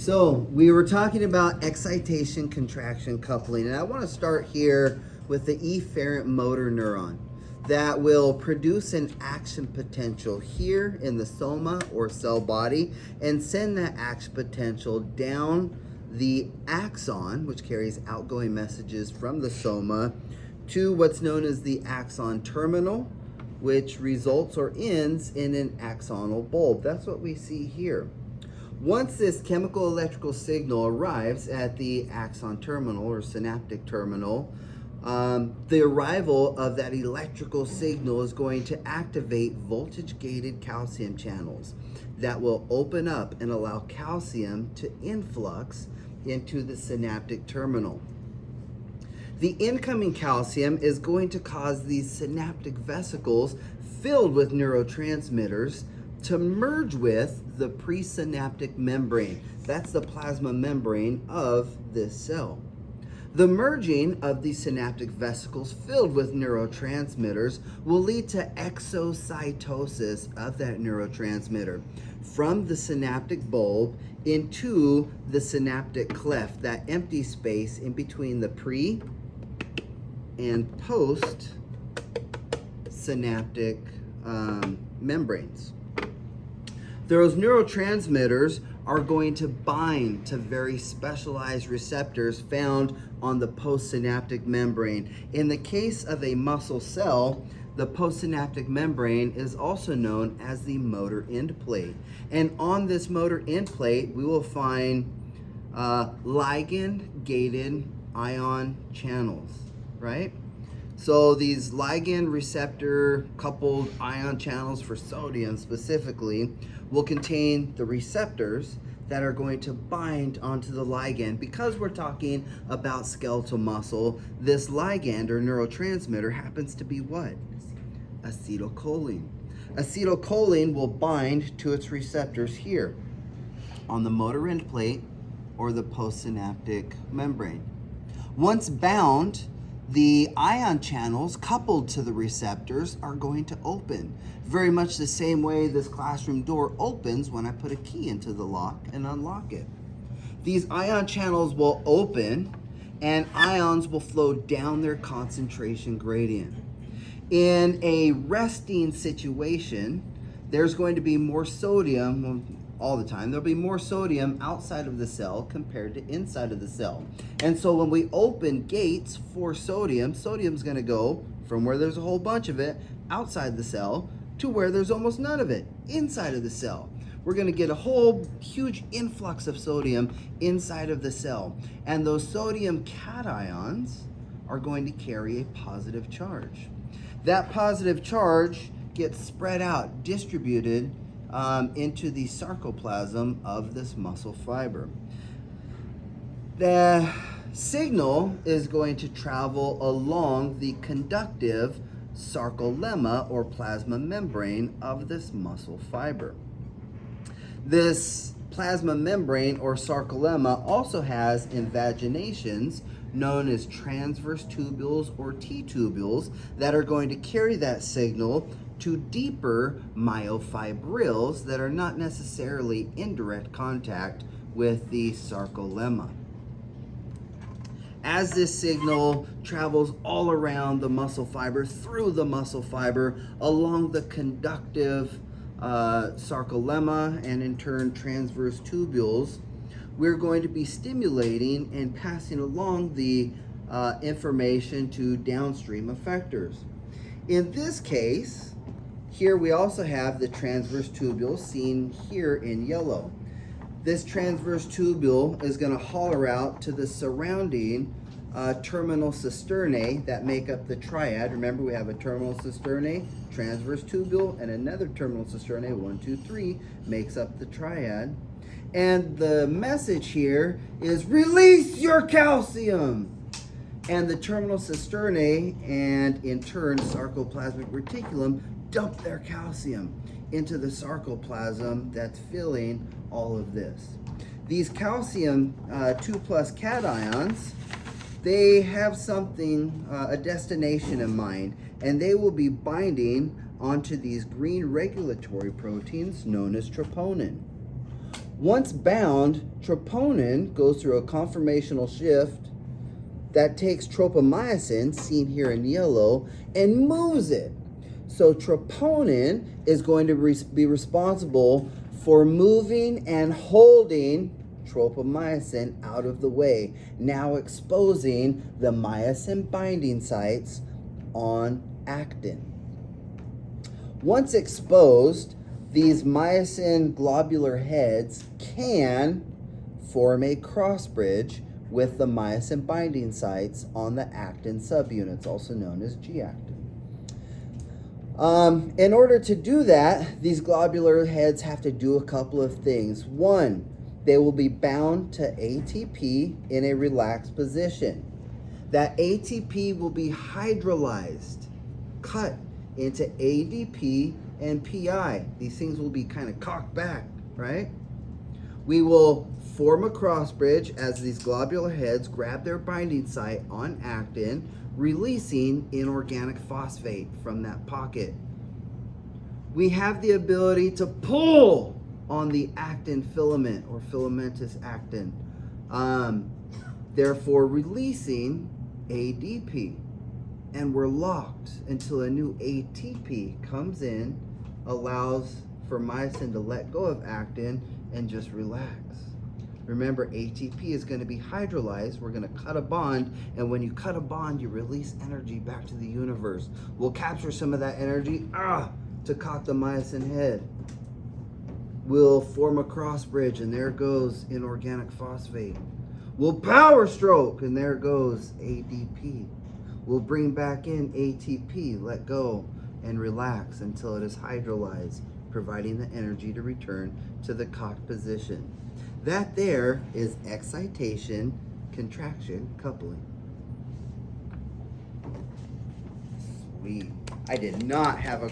So we were talking about excitation-contraction coupling, and I want to start here with the efferent motor neuron that will produce an action potential here in the soma or cell body and send that action potential down the axon, which carries outgoing messages from the soma, to what's known as the axon terminal, which results or ends in an axonal bulb. That's what we see here. Once this chemical electrical signal arrives at the axon terminal or synaptic terminal, the arrival of that electrical signal is going to activate voltage-gated calcium channels that will open up and allow calcium to influx into the synaptic terminal. The incoming calcium is going to cause these synaptic vesicles filled with neurotransmitters to merge with the presynaptic membrane. That's the plasma membrane of this cell. The merging of these synaptic vesicles filled with neurotransmitters will lead to exocytosis of that neurotransmitter from the synaptic bulb into the synaptic cleft, that empty space in between the pre and post synaptic membranes. Those neurotransmitters are going to bind to very specialized receptors found on the postsynaptic membrane. In the case of a muscle cell, the postsynaptic membrane is also known as the motor end plate. And on this motor end plate, we will find ligand-gated ion channels, right? So these ligand receptor coupled ion channels for sodium specifically will contain the receptors that are going to bind onto the ligand. Because we're talking about skeletal muscle, this ligand or neurotransmitter happens to be what? Acetylcholine. Acetylcholine will bind to its receptors here on the motor end plate or the postsynaptic membrane. Once bound, the ion channels coupled to the receptors are going to open. Very much the same way this classroom door opens when I put a key into the lock and unlock it. These ion channels will open and ions will flow down their concentration gradient. In a resting situation, there's going to be more sodium all the time. There'll be more sodium outside of the cell compared to inside of the cell. And so when we open gates for sodium, sodium's going to go from where there's a whole bunch of it outside the cell to where there's almost none of it inside of the cell. We're going to get a whole huge influx of sodium inside of the cell. And those sodium cations are going to carry a positive charge. That positive charge gets spread out, distributed into the sarcoplasm of this muscle fiber. The signal is going to travel along the conductive sarcolemma or plasma membrane of this muscle fiber. This plasma membrane or sarcolemma also has invaginations known as transverse tubules or T-tubules that are going to carry that signal to deeper myofibrils that are not necessarily in direct contact with the sarcolemma. As this signal travels all around the muscle fiber, through the muscle fiber, along the conductive sarcolemma, and in turn transverse tubules, we're going to be stimulating and passing along the information to downstream effectors. In this case, here we also have the transverse tubule seen here in yellow. This transverse tubule is going to holler out to the surrounding terminal cisternae that make up the triad. Remember, we have a terminal cisternae, transverse tubule, and another terminal cisternae, 1, 2, 3, makes up the triad. And the message here is release your calcium. And the terminal cisternae and in turn sarcoplasmic reticulum dump their calcium into the sarcoplasm that's filling all of this. These calcium 2+ cations, they have something, a destination in mind, and they will be binding onto these green regulatory proteins known as troponin. Once bound, troponin goes through a conformational shift that takes tropomyosin, seen here in yellow, and moves it. So troponin is going to be responsible for moving and holding tropomyosin out of the way, now exposing the myosin binding sites on actin. Once exposed, these myosin globular heads can form a cross bridge with the myosin binding sites on the actin subunits, also known as G-actin. In order to do that, these globular heads have to do a couple of things. One, they will be bound to ATP in a relaxed position. That ATP will be hydrolyzed, cut into ADP and PI. These things will be kind of cocked back, right? We will form a cross bridge as these globular heads grab their binding site on actin, releasing inorganic phosphate from that pocket. We have the ability to pull on the actin filament or filamentous actin, therefore releasing ADP. And we're locked until a new ATP comes in, allows for myosin to let go of actin and just relax. Remember, ATP is going to be hydrolyzed. We're going to cut a bond, and when you cut a bond, you release energy back to the universe. We'll capture some of that energy to cock the myosin head. We'll form a cross bridge, and there goes inorganic phosphate. We'll power stroke, and there goes ADP. We'll bring back in ATP, let go, and relax until it is hydrolyzed, providing the energy to return to the cocked position. That there is excitation-contraction coupling. Sweet. I did not have a